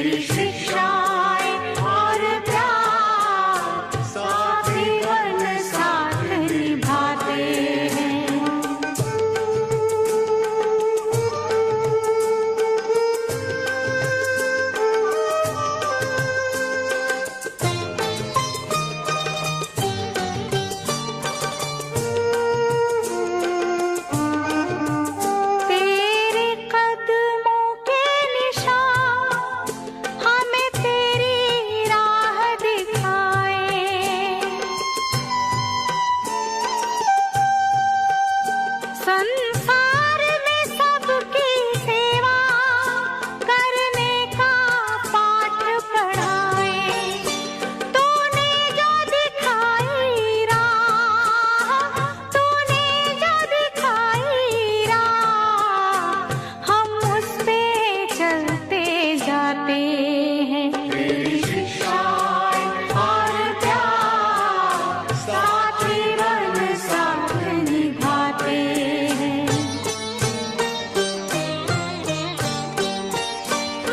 शिक्षाएं और प्यार साथ जीवन साथ निभाते हैं। तेरे कदमों के निशान हमें तेरी राह दिखाए। संसार में सबकी सेवा करने का पाठ पढ़ाए। तूने जो दिखाई राह, तूने जो दिखाई राह, हम उस पे चलते जाते हैं। तेरी शिक्षाएं और प्यार साथ जीवन साथ निभाते हैं।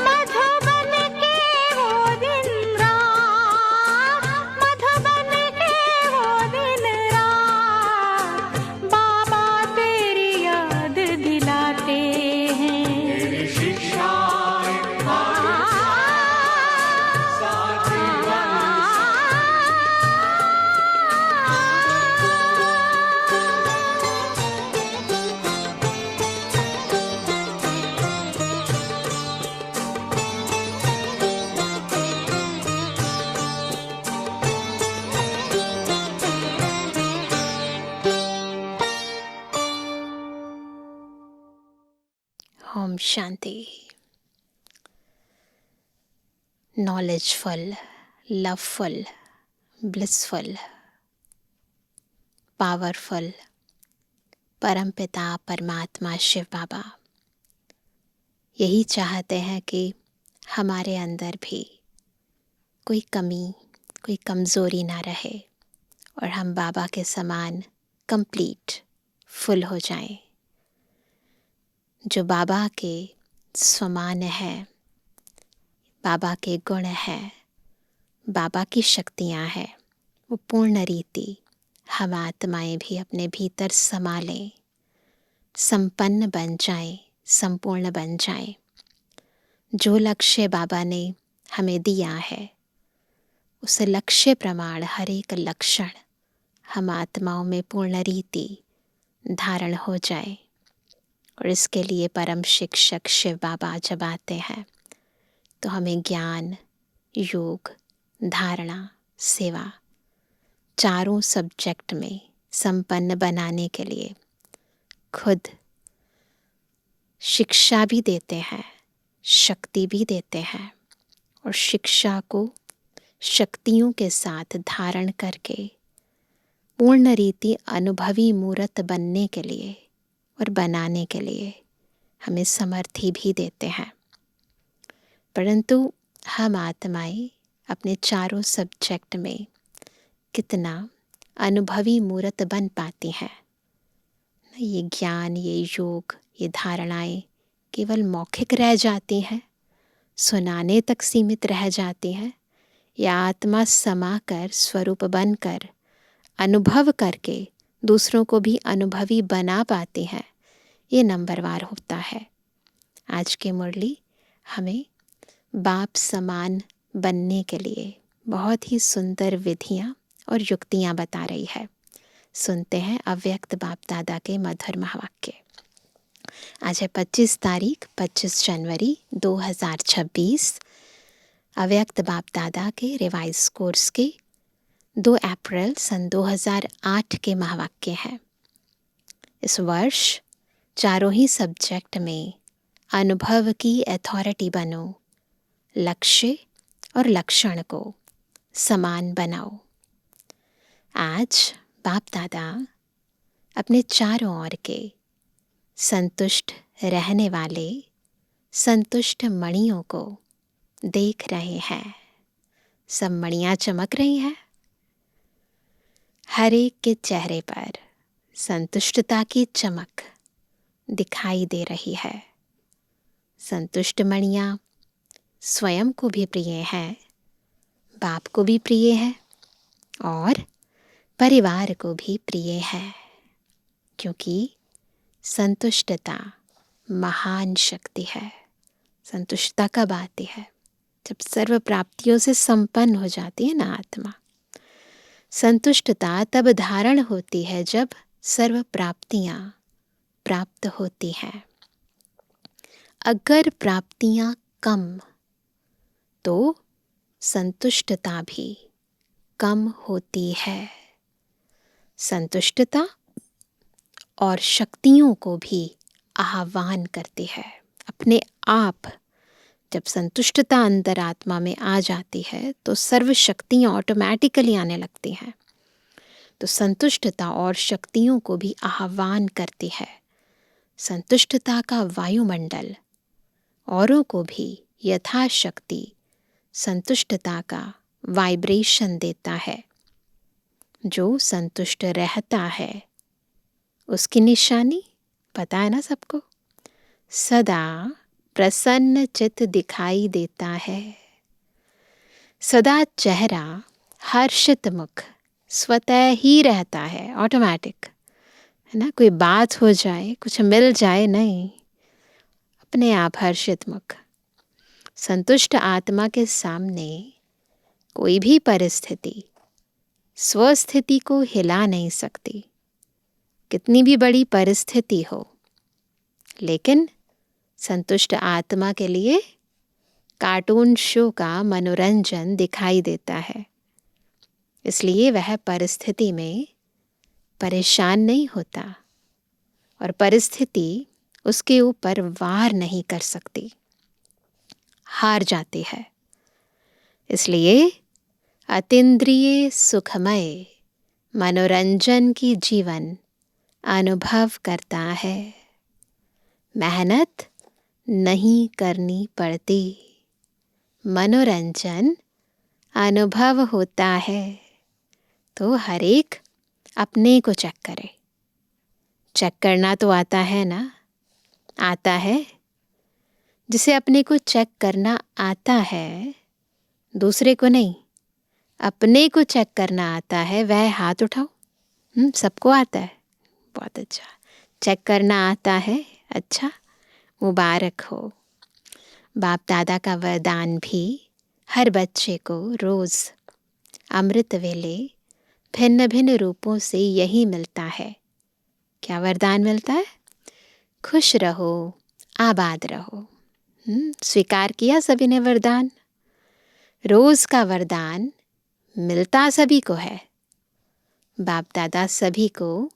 मधुबन के वो दिन रात, मधुबन के वो दिन रात, बाबा तेरी याद दिलाते हैं। तेरी शिक्षाएं और साथ जीवन Om Shanti. Knowledgeful, loveful, blissful, powerful परमपिता परमात्मा शिव बाबा यही चाहते हैं कि हमारे अंदर भी कोई कमी, कोई कमज़ोरी ना रहे और हम बाबा के समान कंप्लीट, फुल हो जाएं। जो बाबा के समान है, बाबा के गुण हैं, बाबा की शक्तियाँ हैं, वो पूर्ण रीति हम आत्माएं भी अपने भीतर समा लें, संपन्न बन जाएं, संपूर्ण बन जाएं। जो लक्ष्य बाबा ने हमें दिया है उस लक्ष्य प्रमाण हर एक लक्षण हम आत्माओं में पूर्ण रीति धारण हो जाए। और इसके लिए परम शिक्षक शिव बाबा जब आते हैं तो हमें ज्ञान, योग, धारणा, सेवा चारों सब्जेक्ट में संपन्न बनाने के लिए खुद शिक्षा भी देते हैं, शक्ति भी देते हैं और शिक्षा को शक्तियों के साथ धारण करके पूर्ण रीति अनुभवी मूर्त बनने के लिए और बनाने के लिए हमें समर्थी भी देते हैं। परंतु हम आत्माएं अपने चारों सब्जेक्ट में कितना अनुभवी मूर्त बन पाती हैं। ये ज्ञान, ये योग, ये धारणाएं केवल मौखिक रह जाती हैं, सुनाने तक सीमित रह जाती हैं, या आत्मा समाकर स्वरूप बनकर अनुभव करके दूसरों को भी अनुभवी बना पाती हैं, ये नंबरवार होता है। आज की मुरली हमें बाप समान बनने के लिए बहुत ही सुंदर विधियाँ और युक्तियाँ बता रही है। सुनते हैं अव्यक्त बाप दादा के मधुर महावाक्य। आज है 25 तारीख 25 जनवरी 2026। अव्यक्त बाप दादा के रिवाइज कोर्स के 2 अप्रैल सन 2008 के महावाक्य हैं। इस वर्ष चारों ही सब्जेक्ट में अनुभव की अथॉरिटी बनो, लक्ष्य और लक्षण को समान बनाओ। आज बाप दादा अपने चारों ओर के संतुष्ट रहने वाले संतुष्ट मणियों को देख रहे हैं। सब मणियाँ चमक रही हैं। हर एक के चेहरे पर संतुष्टता की चमक दिखाई दे रही है। संतुष्ट मणियाँ स्वयं को भी प्रिय है, बाप को भी प्रिय है और परिवार को भी प्रिय है, क्योंकि संतुष्टता महान शक्ति है। संतुष्टता कब आती है? जब सर्व प्राप्तियों से संपन्न हो जाती है ना आत्मा। संतुष्टता तब धारण होती है जब सर्व प्राप्तियां प्राप्त होती हैं। अगर प्राप्तियां कम तो संतुष्टता भी कम होती है। संतुष्टता और शक्तियों को भी आह्वान करती है। अपने आप जब संतुष्टता अंतरात्मा में आ जाती है तो सर्व शक्तियाँ ऑटोमेटिकली आने लगती हैं। तो संतुष्टता और शक्तियों को भी आह्वान करती है। संतुष्टता का वायुमंडल औरों को भी यथाशक्ति संतुष्टता का वाइब्रेशन देता है। जो संतुष्ट रहता है उसकी निशानी पता है ना सबको, सदा प्रसन्न चित्त दिखाई देता है। सदा चेहरा हर्षित मुख स्वतः ही रहता है, ऑटोमेटिक है ना। कोई बात हो जाए, कुछ मिल जाए, नहीं, अपने आप हर्षित मुख। संतुष्ट आत्मा के सामने कोई भी परिस्थिति स्वस्थिति को हिला नहीं सकती, कितनी भी बड़ी परिस्थिति हो। लेकिन संतुष्ट आत्मा के लिए कार्टून शो का मनोरंजन दिखाई देता है, इसलिए वह परिस्थिति में परेशान नहीं होता और परिस्थिति उसके ऊपर वार नहीं कर सकती, हार जाती है। इसलिए अतीन्द्रिय सुखमय मनोरंजन की जीवन अनुभव करता है। मेहनत नहीं करनी पड़ती, मनोरंजन अनुभव होता है। तो हर एक अपने को चेक करे। चेक करना तो आता है ना? आता है। जिसे अपने को चेक करना आता है, दूसरे को नहीं, अपने को चेक करना आता है, वह हाथ उठाओ। सबको आता है, बहुत अच्छा। चेक करना आता है, अच्छा, मुबारक हो। बाप दादा का वरदान भी हर बच्चे को रोज अमृत वेले भिन्न भिन्न रूपों से यही मिलता है। क्या वरदान मिलता है? खुश रहो, आबाद रहो। स्वीकार किया सभी ने वरदान। रोज का वरदान मिलता सभी को है। बाप दादा सभी को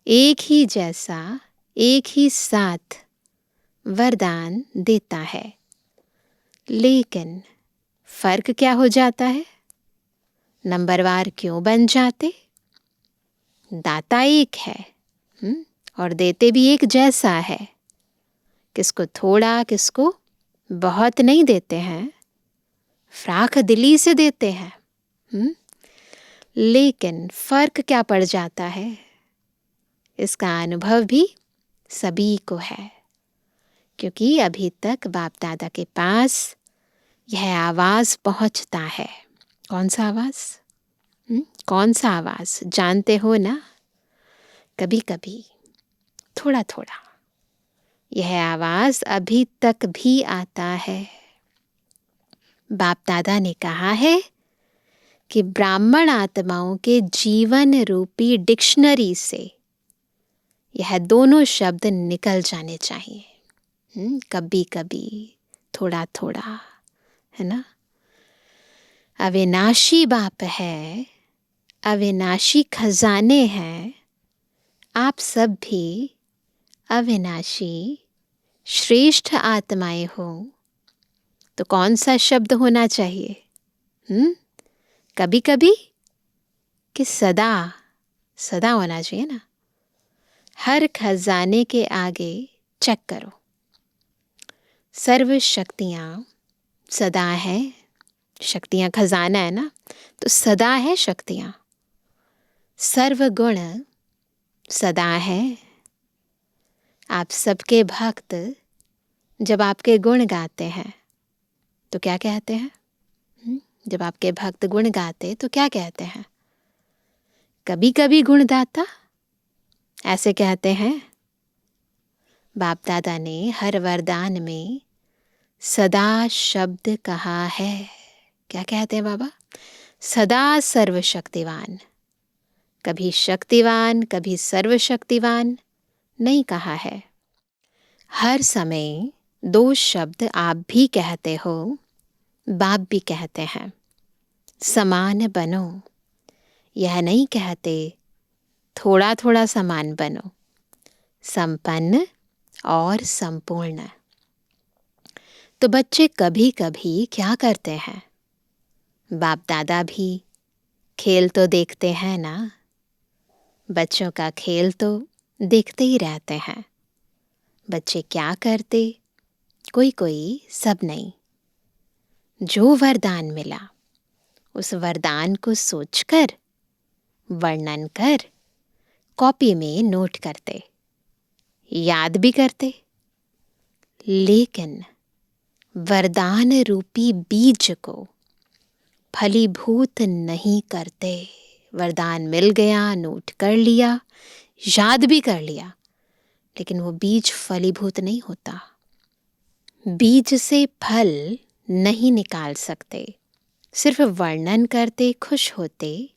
एक ही जैसा, एक ही साथ वरदान देता है। लेकिन फर्क क्या हो जाता है? नंबरवार क्यों बन जाते? दाता एक है और देते भी एक जैसा है। किसको थोड़ा, किसको बहुत नहीं देते हैं, फ्राख दिली से देते हैं। लेकिन फर्क क्या पड़ जाता है? इसका अनुभव भी सभी को है, क्योंकि अभी तक बाप दादा के पास यह आवाज़ पहुंचता है। कौन सा आवाज़? कौन सा आवाज़ जानते हो ना? कभी कभी, थोड़ा थोड़ा यह आवाज़ अभी तक भी आता है। बाप दादा ने कहा है कि ब्राह्मण आत्माओं के जीवन रूपी डिक्शनरी से यह दोनों शब्द निकल जाने चाहिए। कभी कभी, थोड़ा थोड़ा, है ना। अविनाशी बाप है, अविनाशी खजाने हैं। आप सब भी अविनाशी श्रेष्ठ आत्माएं हो, तो कौन सा शब्द होना चाहिए? कभी कभी कि सदा? सदा होना चाहिए ना। हर खजाने के आगे चेक करो। सर्व शक्तियाँ सदा है। शक्तियाँ खजाना है ना, तो सदा है शक्तियाँ। सर्व गुण सदा है। आप सबके भक्त जब आपके गुण गाते हैं तो क्या कहते हैं? जब आपके भक्त गुण गाते तो क्या कहते हैं? कभी कभी गुणदाता, ऐसे कहते हैं। बाप दादा ने हर वरदान में सदा शब्द कहा है। क्या कहते हैं बाबा? सदा सर्वशक्तिवान। कभी शक्तिवान, कभी सर्वशक्तिवान नहीं कहा है। हर समय 2 शब्द आप भी कहते हो, बाप भी कहते हैं। समान बनो, यह नहीं कहते थोड़ा थोड़ा समान बनो, संपन्न और संपूर्ण। तो बच्चे कभी कभी क्या करते हैं? बाप दादा भी खेल तो देखते हैं ना। बच्चों का खेल तो देखते ही रहते हैं। बच्चे क्या करते? कोई कोई, सब नहीं। जो वरदान मिला उस वरदान को सोचकर, वर्णन कर कॉपी में नोट करते, याद भी करते। लेकिन वरदान रूपी बीज को फलीभूत नहीं करते। वरदान मिल गया, नोट कर लिया, याद भी कर लिया, लेकिन वो बीज फलीभूत नहीं होता। बीज से फल नहीं निकाल सकते। सिर्फ वर्णन करते, खुश होते,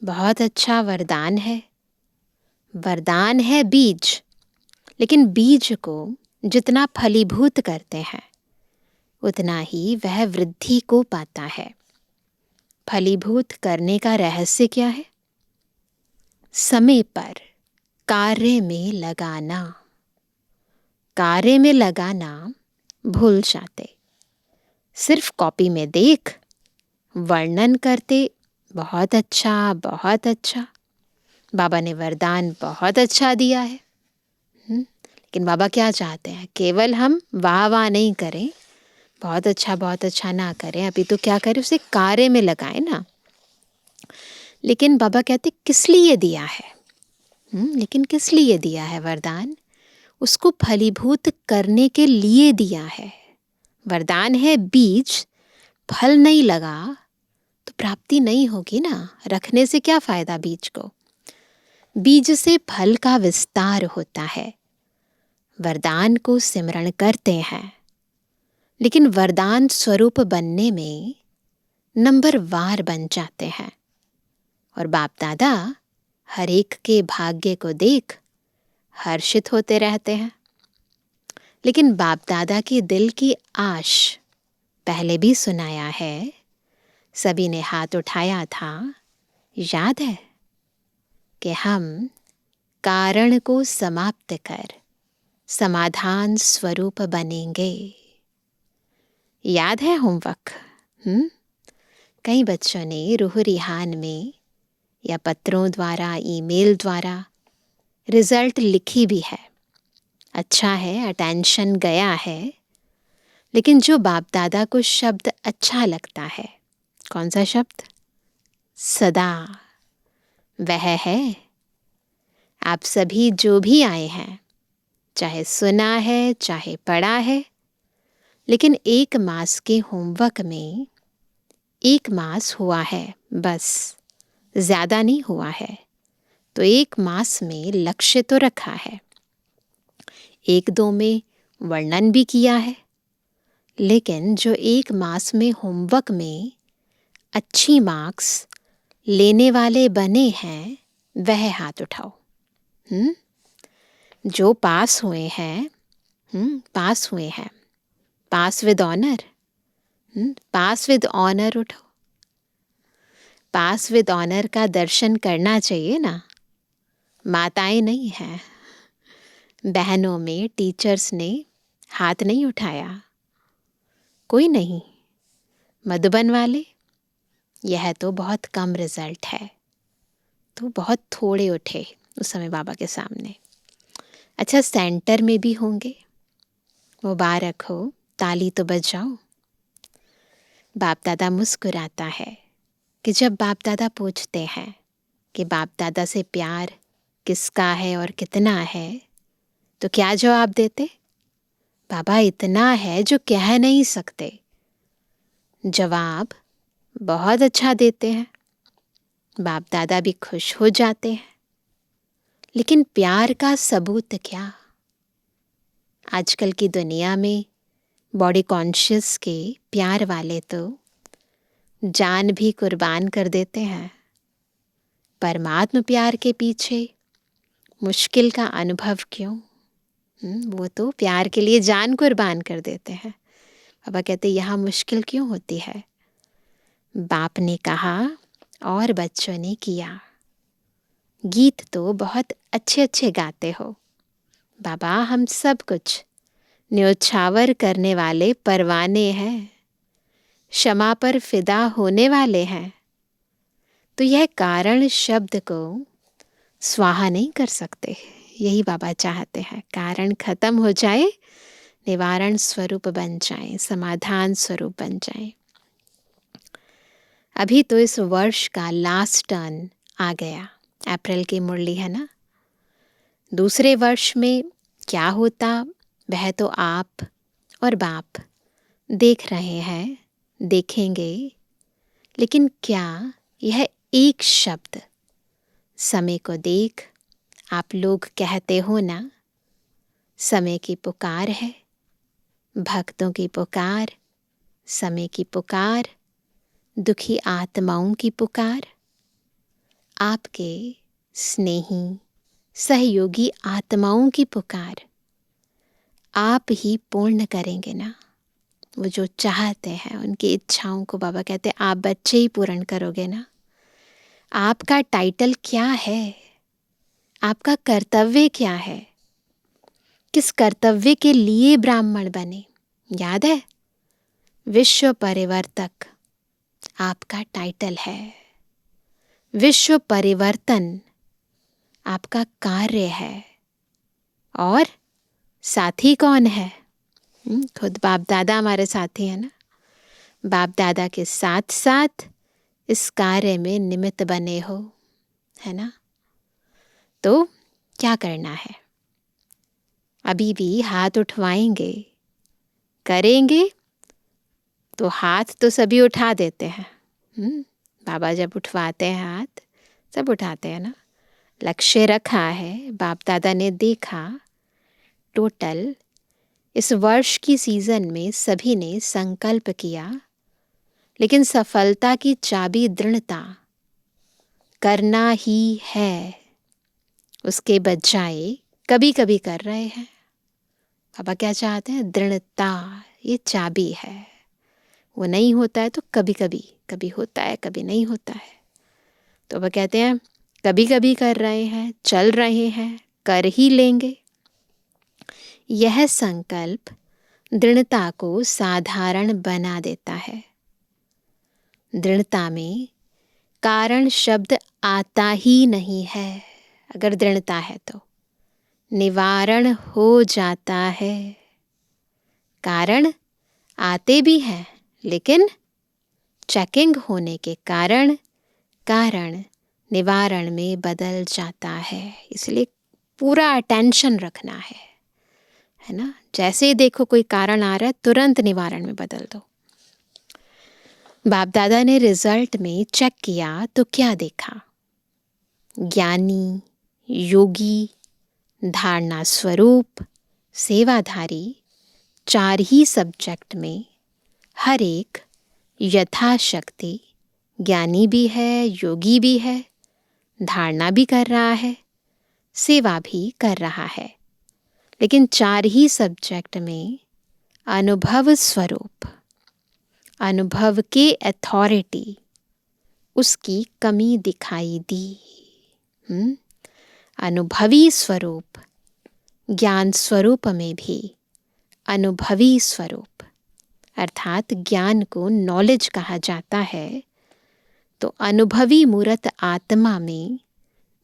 बहुत अच्छा वरदान है। वरदान है बीज, लेकिन बीज को जितना फलीभूत करते हैं उतना ही वह वृद्धि को पाता है। फलीभूत करने का रहस्य क्या है? समय पर कार्य में लगाना। कार्य में लगाना भूल जाते। सिर्फ कॉपी में देख, वर्णन करते, बहुत अच्छा, बहुत अच्छा, बाबा ने वरदान बहुत अच्छा दिया है। लेकिन बाबा क्या चाहते हैं? केवल हम वाह वाह नहीं करें, बहुत अच्छा ना करें, अभी तो क्या करें, उसे कार्य में लगाएं ना। लेकिन बाबा कहते किस लिए दिया है? लेकिन किस लिए दिया है वरदान? उसको फलीभूत करने के लिए दिया है। वरदान है बीज, फल नहीं लगा तो प्राप्ति नहीं होगी ना। रखने से क्या फायदा बीज को? बीज से फल का विस्तार होता है। वरदान को सिमरण करते हैं, लेकिन वरदान स्वरूप बनने में नंबरवार बन जाते हैं। और बाप दादा हर एक के भाग्य को देख हर्षित होते रहते हैं। लेकिन बाप दादा के दिल की आश पहले भी सुनाया है। सभी ने हाथ उठाया था, याद है, कि हम कारण को समाप्त कर समाधान स्वरूप बनेंगे। याद है होमवर्क? कई बच्चों ने रूह रिहान में या पत्रों द्वारा, ईमेल द्वारा रिजल्ट लिखी भी है। अच्छा है, अटेंशन गया है। लेकिन जो बाप दादा को शब्द अच्छा लगता है, कौन सा शब्द? सदा। वह है। आप सभी जो भी आए हैं, चाहे सुना है, चाहे पढ़ा है, लेकिन 1 मास के होमवर्क में 1 मास हुआ है, बस, ज़्यादा नहीं हुआ है। तो 1 मास में लक्ष्य तो रखा है, 1-2 में वर्णन भी किया है। लेकिन जो 1 मास में होमवर्क में अच्छी मार्क्स लेने वाले बने हैं, वह हाथ उठाओ। जो पास हुए हैं, पास हुए हैं, pass with honour, pass with honour उठो। पास विद ऑनर का दर्शन करना चाहिए ना। माताएं नहीं हैं, बहनों में टीचर्स ने हाथ नहीं उठाया, कोई नहीं। मधुबन वाले, यह तो बहुत कम रिजल्ट है, तो बहुत थोड़े उठे उस समय बाबा के सामने। अच्छा, सेंटर में भी होंगे, मुबारक हो, ताली तो बजाओ। बाप दादा मुस्कुराता है कि जब बाप दादा पूछते हैं कि बाप दादा से प्यार किसका है और कितना है, तो क्या जवाब देते? बाबा इतना है जो कह नहीं सकते, जवाब बहुत अच्छा देते हैं, बाप दादा भी खुश हो जाते हैं। लेकिन प्यार का सबूत क्या? आजकल की दुनिया में बॉडी कॉन्शियस के प्यार वाले तो जान भी कुर्बान कर देते हैं। परमात्म प्यार के पीछे मुश्किल का अनुभव क्यों? वो तो प्यार के लिए जान कुर्बान कर देते हैं। बाबा कहते यहाँ मुश्किल क्यों होती है? बाप ने कहा और बच्चों ने किया। गीत तो बहुत अच्छे अच्छे गाते हो बाबा, हम सब कुछ न्योछावर करने वाले परवाने हैं, क्षमा पर फिदा होने वाले हैं। तो यह कारण शब्द को स्वाहा नहीं कर सकते। यही बाबा चाहते हैं, कारण खत्म हो जाए, निवारण स्वरूप बन जाए, समाधान स्वरूप बन जाए। अभी तो इस वर्ष का लास्ट टर्न आ गया, अप्रैल की मुरली है ना। दूसरे वर्ष में क्या होता वह तो आप और बाप देख रहे हैं, देखेंगे। लेकिन क्या यह एक शब्द समय को देख आप लोग कहते हो ना, समय की पुकार है, भक्तों की पुकार, समय की पुकार, दुखी आत्माओं की पुकार, आपके स्नेही सहयोगी आत्माओं की पुकार आप ही पूर्ण करेंगे ना। वो जो चाहते हैं उनकी इच्छाओं को बाबा कहते हैं आप बच्चे ही पूर्ण करोगे ना। आपका टाइटल क्या है? आपका कर्तव्य क्या है? किस कर्तव्य के लिए ब्राह्मण बने? याद है? विश्व परिवर्तक आपका टाइटल है। विश्व परिवर्तन आपका कार्य है। और साथी कौन है? खुद बाप दादा हमारे साथी है ना। बाप दादा के साथ साथ इस कार्य में निमित्त बने हो, है ना। तो क्या करना है? अभी भी हाथ उठवाएंगे, करेंगे तो हाथ तो सभी उठा देते हैं। बाबा जब उठवाते हैं हाथ सब उठाते हैं ना। लक्ष्य रखा है, बाप दादा ने देखा, टोटल इस वर्ष की सीजन में सभी ने संकल्प किया। लेकिन सफलता की चाबी दृढ़ता करना ही है, उसके बजाय कभी कभी कर रहे हैं। बाबा क्या चाहते हैं? दृढ़ता, ये चाबी है। वो नहीं होता है तो कभी कभी, कभी होता है कभी नहीं होता है। तो वह कहते हैं कभी कभी कर रहे हैं, चल रहे हैं, कर ही लेंगे। यह संकल्प दृढ़ता को साधारण बना देता है। दृढ़ता में कारण शब्द आता ही नहीं है। अगर दृढ़ता है तो निवारण हो जाता है। कारण आते भी हैं लेकिन चेकिंग होने के कारण कारण निवारण में बदल जाता है। इसलिए पूरा अटेंशन रखना है ना। जैसे ही देखो कोई कारण आ रहा है तुरंत निवारण में बदल दो। बाप दादा ने रिजल्ट में चेक किया तो क्या देखा? ज्ञानी, योगी, धारणा स्वरूप, सेवाधारी, 4 ही सब्जेक्ट में हर एक यथाशक्ति ज्ञानी भी है, योगी भी है, धारणा भी कर रहा है, सेवा भी कर रहा है। लेकिन 4 ही सब्जेक्ट में अनुभव स्वरूप, अनुभव के अथॉरिटी, उसकी कमी दिखाई दी। अनुभवी स्वरूप, ज्ञान स्वरूप में भी अनुभवी स्वरूप, अर्थात ज्ञान को नॉलेज कहा जाता है। तो अनुभवी मूर्त आत्मा में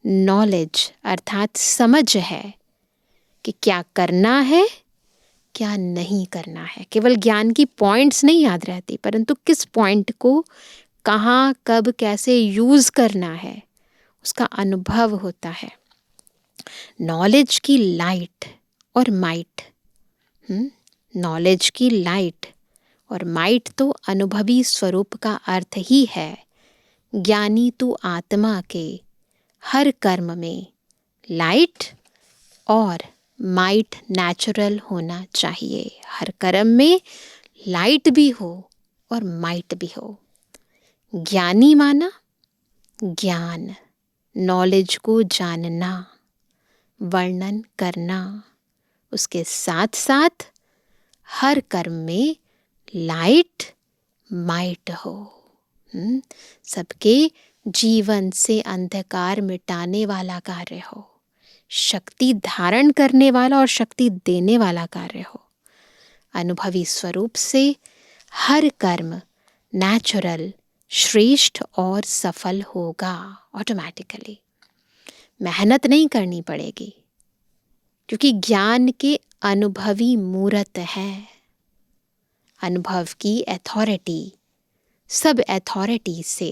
नॉलेज अर्थात समझ है कि क्या करना है, क्या नहीं करना है। केवल ज्ञान की पॉइंट्स नहीं याद रहती, परंतु किस पॉइंट को कहाँ, कब, कैसे यूज़ करना है, उसका अनुभव होता है। नॉलेज की लाइट और माइट, नॉलेज की लाइट और माइट तो अनुभवी स्वरूप का अर्थ ही है ज्ञानी तू आत्मा के हर कर्म में लाइट और माइट नेचुरल होना चाहिए। हर कर्म में लाइट भी हो और माइट भी हो। ज्ञानी माना ज्ञान, नॉलेज को जानना, वर्णन करना, उसके साथ साथ हर कर्म में लाइट माइट हो। सबके जीवन से अंधकार मिटाने वाला कार्य हो, शक्ति धारण करने वाला और शक्ति देने वाला कार्य हो। अनुभवी स्वरूप से हर कर्म नेचुरल, श्रेष्ठ और सफल होगा ऑटोमेटिकली। मेहनत नहीं करनी पड़ेगी क्योंकि ज्ञान के अनुभवी मूर्त है। अनुभव की अथॉरिटी सब अथॉरिटी से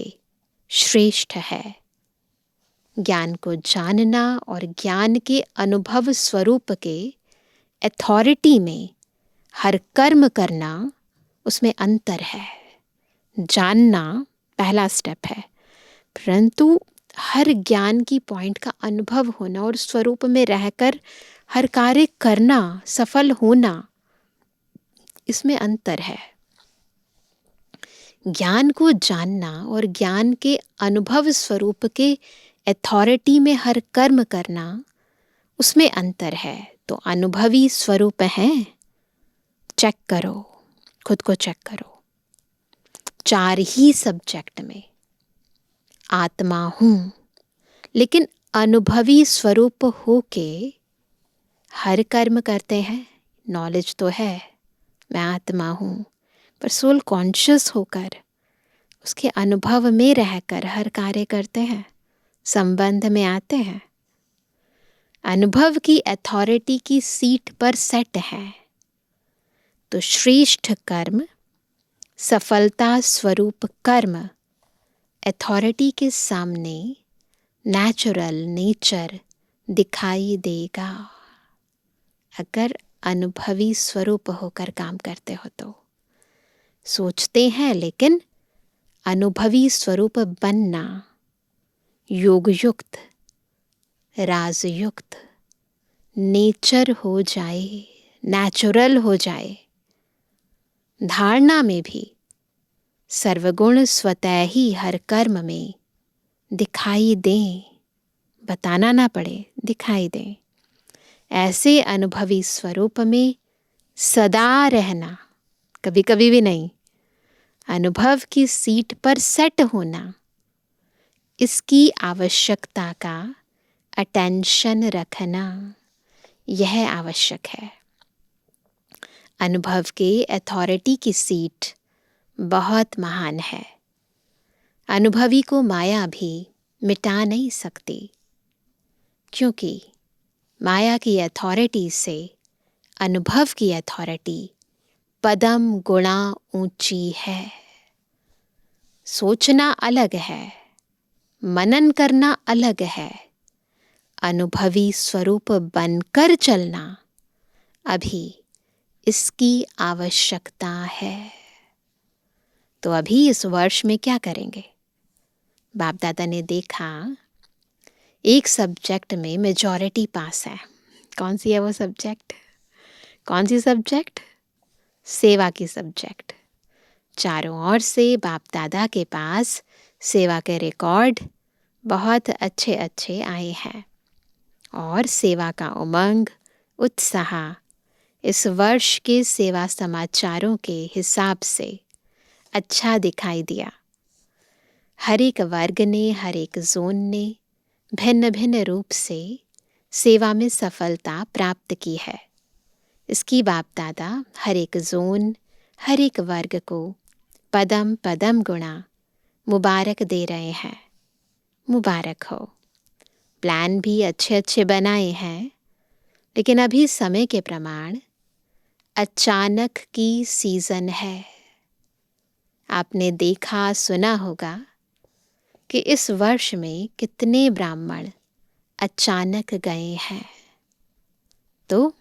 श्रेष्ठ है। ज्ञान को जानना और ज्ञान के अनुभव स्वरूप के अथॉरिटी में हर कर्म करना, उसमें अंतर है। जानना पहला स्टेप है, परंतु हर ज्ञान की पॉइंट का अनुभव होना और स्वरूप में रहकर हर कार्य करना, सफल होना, इसमें अंतर है। ज्ञान को जानना और ज्ञान के अनुभव स्वरूप के अथॉरिटी में हर कर्म करना, उसमें अंतर है। तो अनुभवी स्वरूप है, चेक करो, खुद को चेक करो। 4 ही सब्जेक्ट में आत्मा हूँ, लेकिन अनुभवी स्वरूप होके हर कर्म करते हैं। नॉलेज तो है मैं आत्मा हूँ, पर सोल कॉन्शियस होकर उसके अनुभव में रहकर हर कार्य करते हैं, संबंध में आते हैं। अनुभव की अथॉरिटी की सीट पर सेट है तो श्रेष्ठ कर्म, सफलता स्वरूप कर्म अथॉरिटी के सामने नेचुरल नेचर दिखाई देगा। अगर अनुभवी स्वरूप होकर काम करते हो तो सोचते हैं, लेकिन अनुभवी स्वरूप बनना योगयुक्त, राजयुक्त नेचर हो जाए, नेचुरल हो जाए। धारणा में भी सर्वगुण स्वतः ही हर कर्म में दिखाई दें, बताना ना पड़े, दिखाई दें। ऐसे अनुभवी स्वरूप में सदा रहना, कभी कभी भी नहीं, अनुभव की सीट पर सेट होना, इसकी आवश्यकता का अटेंशन रखना, यह आवश्यक है। अनुभव के अथॉरिटी की सीट बहुत महान है। अनुभवी को माया भी मिटा नहीं सकती, क्योंकि माया की अथॉरिटी से अनुभव की अथॉरिटी पदम गुणा ऊंची है। सोचना अलग है, मनन करना अलग है, अनुभवी स्वरूप बनकर चलना अभी इसकी आवश्यकता है। तो अभी इस वर्ष में क्या करेंगे? बाप दादा ने देखा एक सब्जेक्ट में मेजॉरिटी पास है। कौन सी है वो सब्जेक्ट? कौन सी सब्जेक्ट? सेवा की सब्जेक्ट। चारों ओर से बाप दादा के पास सेवा के रिकॉर्ड बहुत अच्छे अच्छे आए हैं और सेवा का उमंग, उत्साह इस वर्ष के सेवा समाचारों के हिसाब से अच्छा दिखाई दिया। हर एक वर्ग ने, हर एक जोन ने भिन्न भिन्न रूप से सेवा में सफलता प्राप्त की है। इसकी बाप दादा हर एक जोन, हर एक वर्ग को पदम पदम गुणा मुबारक दे रहे हैं। मुबारक हो। प्लान भी अच्छे अच्छे बनाए हैं, लेकिन अभी समय के प्रमाण अचानक की सीजन है। आपने देखा सुना होगा कि इस वर्ष में कितने ब्राह्मण अचानक गए हैं। तो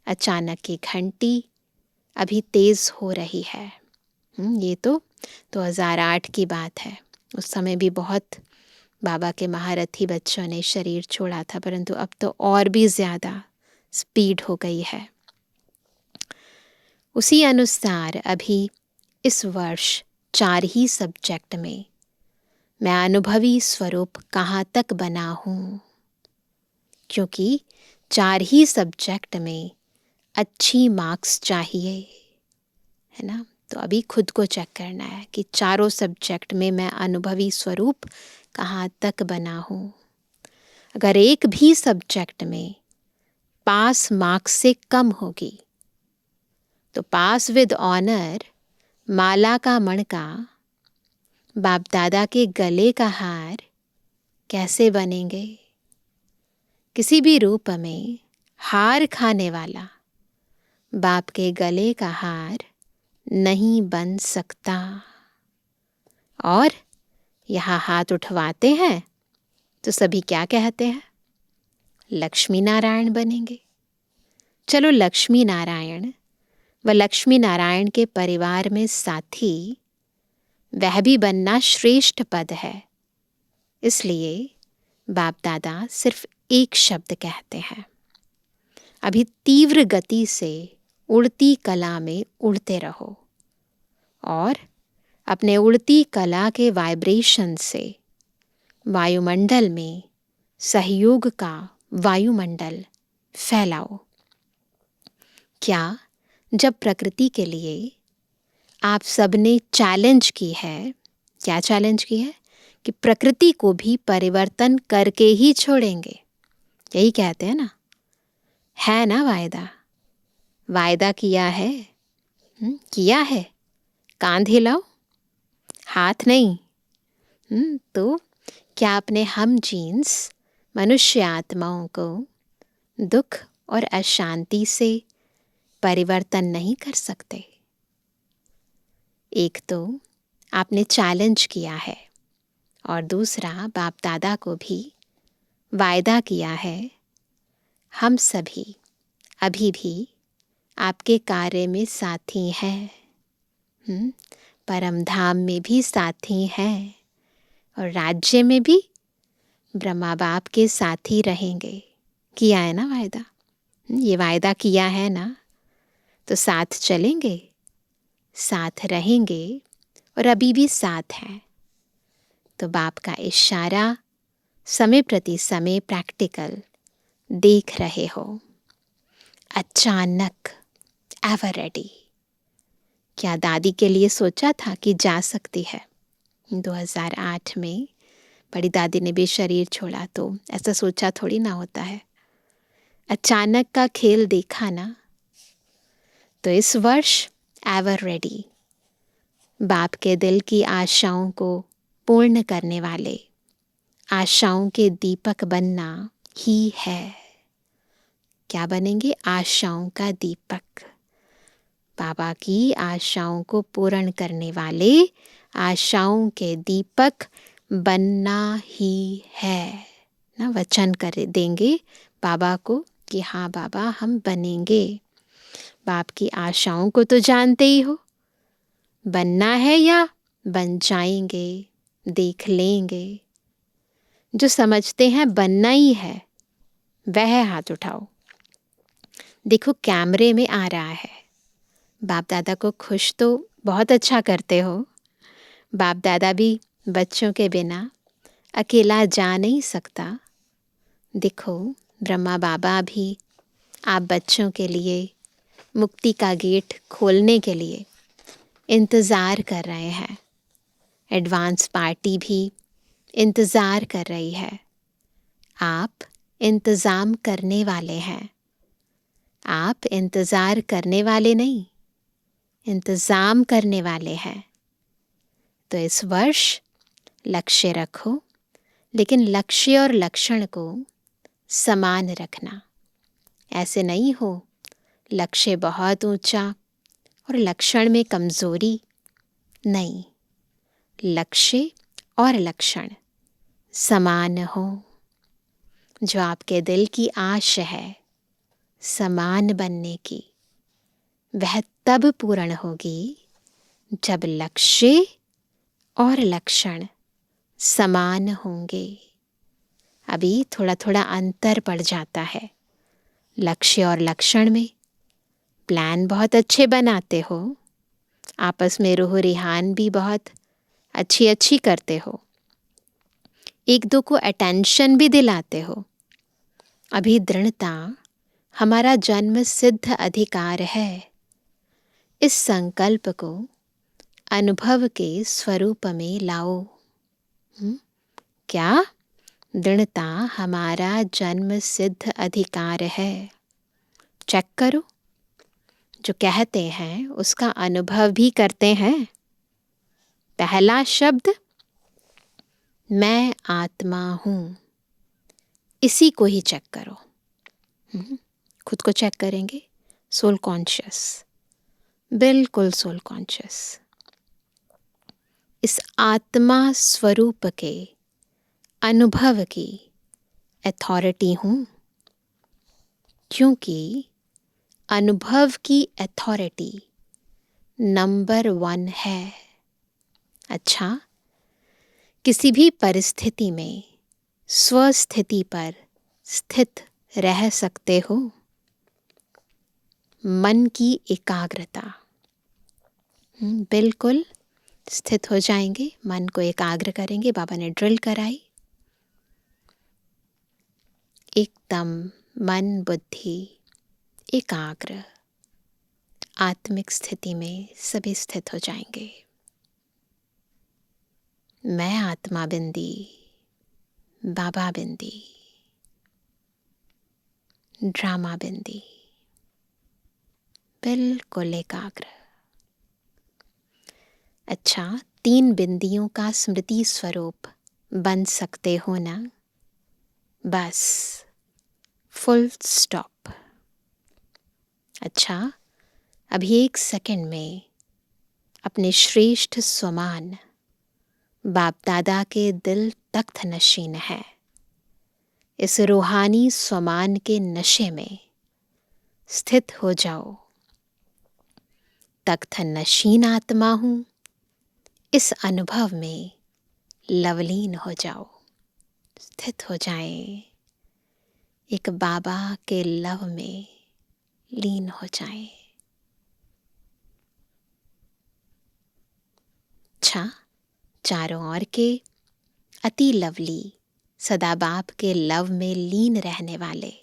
अचानक की घंटी अभी तेज हो रही है। ये तो 2008 की बात है। उस समय भी बहुत बाबा के महारथी बच्चों ने शरीर छोड़ा था, परंतु अब तो और भी ज़्यादा स्पीड हो गई है। उसी अनुसार अभी इस वर्ष 4 ही सब्जेक्ट में मैं अनुभवी स्वरूप कहाँ तक बना हूँ, क्योंकि 4 ही सब्जेक्ट में अच्छी मार्क्स चाहिए, है ना। तो अभी खुद को चेक करना है कि चारों सब्जेक्ट में मैं अनुभवी स्वरूप कहाँ तक बना हूँ। अगर एक भी सब्जेक्ट में पास मार्क्स से कम होगी तो पास विद ऑनर, माला का मणका, बाप दादा के गले का हार कैसे बनेंगे। किसी भी रूप में हार खाने वाला बाप के गले का हार नहीं बन सकता। और यहाँ हाथ उठवाते हैं तो सभी क्या कहते हैं? लक्ष्मी नारायण बनेंगे। चलो, लक्ष्मी नारायण व लक्ष्मी नारायण के परिवार में साथी, वह भी बनना श्रेष्ठ पद है। इसलिए बाप दादा सिर्फ एक शब्द कहते हैं, अभी तीव्र गति से उड़ती कला में उड़ते रहो और अपने उड़ती कला के वाइब्रेशन से वायुमंडल में सहयोग का वायुमंडल फैलाओ। क्या जब प्रकृति के लिए आप सबने चैलेंज की है, क्या चैलेंज की है? कि प्रकृति को भी परिवर्तन करके ही छोड़ेंगे, यही कहते हैं ना, है ना वायदा? वायदा किया है, किया है। कांध हिलाओ, हाथ नहीं। तो क्या अपने हम जीन्स मनुष्य आत्माओं को दुख और अशांति से परिवर्तन नहीं कर सकते? एक तो आपने चैलेंज किया है और दूसरा बाप दादा को भी वायदा किया है, हम सभी अभी भी आपके कार्य में साथी हैं, परम धाम में भी साथी हैं और राज्य में भी ब्रह्मा बाप के साथी रहेंगे। किया है ना वायदा? ये वायदा किया है ना, तो साथ चलेंगे, साथ रहेंगे और अभी भी साथ हैं। तो बाप का इशारा समय प्रति समय प्रैक्टिकल देख रहे हो। अचानक एवर रेडी। क्या दादी के लिए सोचा था कि जा सकती है? 2008 में बड़ी दादी ने भी शरीर छोड़ा, तो ऐसा सोचा थोड़ी ना होता है। अचानक का खेल देखा ना। तो इस वर्ष एवर रेडी, बाप के दिल की आशाओं को पूर्ण करने वाले आशाओं के दीपक बनना ही है। क्या बनेंगे? आशाओं का दीपक। बाबा की आशाओं को पूर्ण करने वाले आशाओं के दीपक बनना ही है ना। वचन कर देंगे बाबा को कि हाँ बाबा, हम बनेंगे। बाप की आशाओं को तो जानते ही हो, बनना है या बन जाएंगे, देख लेंगे। जो समझते हैं बनना ही है, वह हाथ उठाओ। देखो, कैमरे में आ रहा है। बाप दादा को खुश तो बहुत अच्छा करते हो। बाप दादा भी बच्चों के बिना अकेला जा नहीं सकता। देखो, ब्रह्मा बाबा भी आप बच्चों के लिए मुक्ति का गेट खोलने के लिए इंतज़ार कर रहे हैं। एडवांस पार्टी भी इंतज़ार कर रही है। आप इंतज़ाम करने वाले हैं। आप इंतज़ार करने वाले नहीं, इंतज़ाम करने वाले हैं। तो इस वर्ष लक्ष्य रखो, लेकिन लक्ष्य और लक्षण को समान रखना। ऐसे नहीं हो लक्ष्य बहुत ऊंचा और लक्षण में कमज़ोरी। नहीं, लक्ष्य और लक्षण समान हो। जो आपके दिल की आश है समान बनने की, वह तब पूर्ण होगी जब लक्ष्य और लक्षण समान होंगे। अभी थोड़ा थोड़ा अंतर पड़ जाता है लक्ष्य और लक्षण में। प्लान बहुत अच्छे बनाते हो, आपस में रूह रिहान भी बहुत अच्छी करते हो, एक दो को अटेंशन भी दिलाते हो। अभी दृढ़ता हमारा जन्म सिद्ध अधिकार है। इस संकल्प को अनुभव के स्वरूप में लाओ। क्या? दृढ़ता हमारा जन्म सिद्ध अधिकार है। चेक करो, जो कहते हैं उसका अनुभव भी करते हैं। पहला शब्द मैं आत्मा हूँ, इसी को ही चेक करो। खुद को चेक करेंगे। सोल कॉन्शियस, बिल्कुल सोल कॉन्शियस। इस आत्मा स्वरूप के अनुभव की अथॉरिटी हूँ, क्योंकि अनुभव की अथॉरिटी नंबर 1 है। अच्छा, किसी भी परिस्थिति में स्वस्थिति पर स्थित रह सकते हो। मन की एकाग्रता, बिल्कुल स्थित हो जाएंगे, मन को एकाग्र करेंगे। बाबा ने ड्रिल कराई। एकदम मन बुद्धि एकाग्र आत्मिक स्थिति में सभी स्थित हो जाएंगे। मैं आत्मा बिंदी, बाबा बिंदी, ड्रामा बिंदी, बिल्कुल एकाग्र। अच्छा, 3 बिंदियों का स्मृति स्वरूप बन सकते हो ना? बस, फुल स्टॉप। अच्छा, अभी 1 सेकंड में अपने श्रेष्ठ स्वमान बाप दादा के दिल तख्त नशीन है। इस रूहानी स्वमान के नशे में स्थित हो जाओ। तख्त नशीन आत्मा हूँ, इस अनुभव में लवलीन हो जाओ, स्थित हो जाएं, एक बाबा के लव में लीन हो जाएं। अच्छा, चारों ओर के अति लवली सदा बाप के लव में लीन रहने वाले,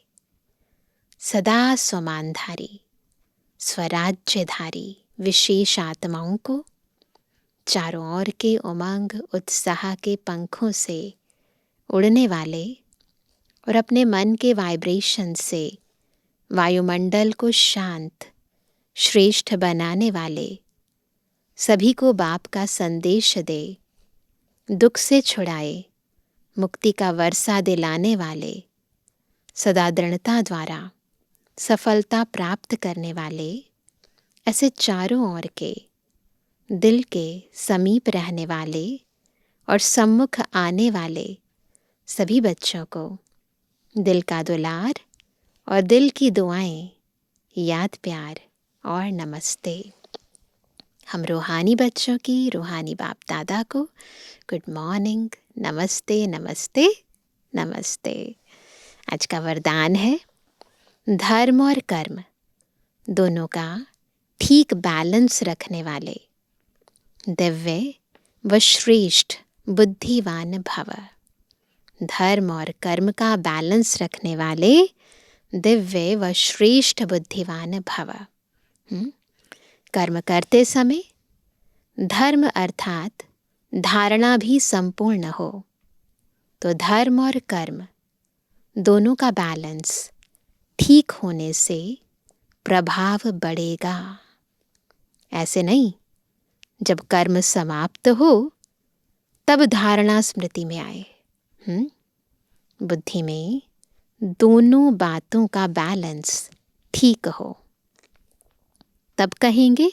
सदा स्वमानधारी, स्वराज्यधारी विशेष आत्माओं को चारों ओर के उमंग उत्साह के पंखों से उड़ने वाले और अपने मन के वाइब्रेशन से वायुमंडल को शांत श्रेष्ठ बनाने वाले, सभी को बाप का संदेश दे, दुख से छुड़ाए, मुक्ति का वर्षा दिलाने वाले, सदा दृढ़ता द्वारा सफलता प्राप्त करने वाले, ऐसे चारों ओर के दिल के समीप रहने वाले और सम्मुख आने वाले सभी बच्चों को दिल का दुलार और दिल की दुआएं, याद प्यार और नमस्ते। हम रूहानी बच्चों की रूहानी बाप दादा को गुड मॉर्निंग, नमस्ते नमस्ते नमस्ते। आज का वरदान है धर्म और कर्म दोनों का ठीक बैलेंस रखने वाले दिव्य व श्रेष्ठ बुद्धिवान भव। धर्म और कर्म का बैलेंस रखने वाले दिव्य व श्रेष्ठ बुद्धिवान भव। कर्म करते समय धर्म अर्थात धारणा भी संपूर्ण हो, तो धर्म और कर्म दोनों का बैलेंस ठीक होने से प्रभाव बढ़ेगा। ऐसे नहीं, जब कर्म समाप्त हो तब धारणा स्मृति में आए। बुद्धि में दोनों बातों का बैलेंस ठीक हो, तब कहेंगे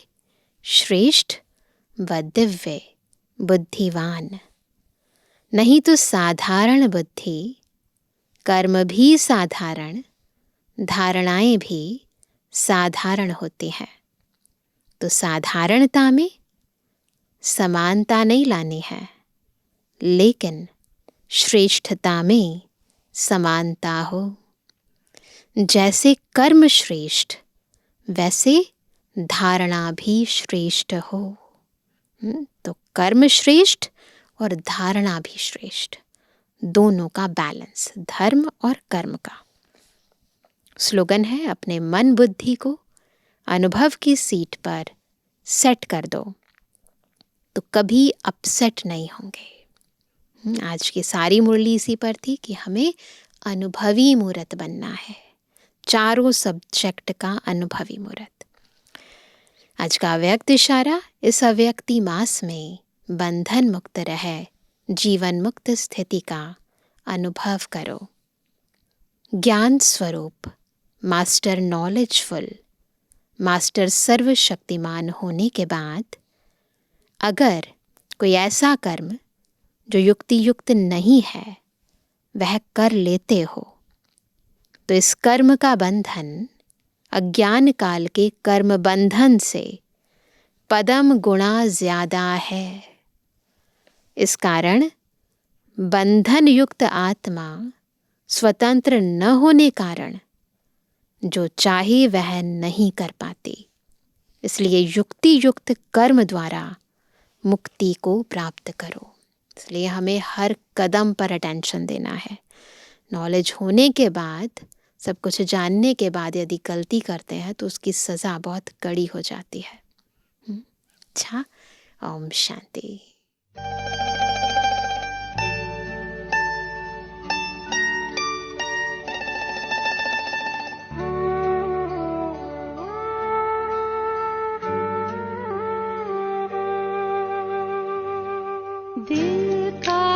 श्रेष्ठ व दिव्य बुद्धिवान। नहीं तो साधारण बुद्धि, कर्म भी साधारण, धारणाएं भी साधारण होती हैं। तो साधारणता में समानता नहीं लानी है, लेकिन श्रेष्ठता में समानता हो। जैसे कर्म श्रेष्ठ, वैसे धारणा भी श्रेष्ठ हो। तो कर्म श्रेष्ठ और धारणा भी श्रेष्ठ, दोनों का बैलेंस, धर्म और कर्म का। स्लोगन है, अपने मन बुद्धि को अनुभव की सीट पर सेट कर दो तो कभी अपसेट नहीं होंगे। आज की सारी मुरली इसी पर थी कि हमें अनुभवी मूर्त बनना है, चारों सब्जेक्ट का अनुभवी मूर्त। आज का अव्यक्त इशारा, इस अव्यक्ति मास में बंधन मुक्त रहे जीवन मुक्त स्थिति का अनुभव करो। ज्ञान स्वरूप, मास्टर नॉलेजफुल, मास्टर सर्वशक्तिमान होने के बाद अगर कोई ऐसा कर्म जो युक्ति युक्त नहीं है वह कर लेते हो, तो इस कर्म का बंधन अज्ञान काल के कर्म बंधन से पदम गुणा ज्यादा है। इस कारण बंधन युक्त आत्मा स्वतंत्र न होने कारण जो चाहे वह नहीं कर पाती। इसलिए युक्ति युक्त कर्म द्वारा मुक्ति को प्राप्त करो। इसलिए हमें हर कदम पर अटेंशन देना है। नॉलेज होने के बाद, सब कुछ जानने के बाद यदि गलती करते हैं तो उसकी सज़ा बहुत कड़ी हो जाती है। अच्छा, ओम शांति। दिल का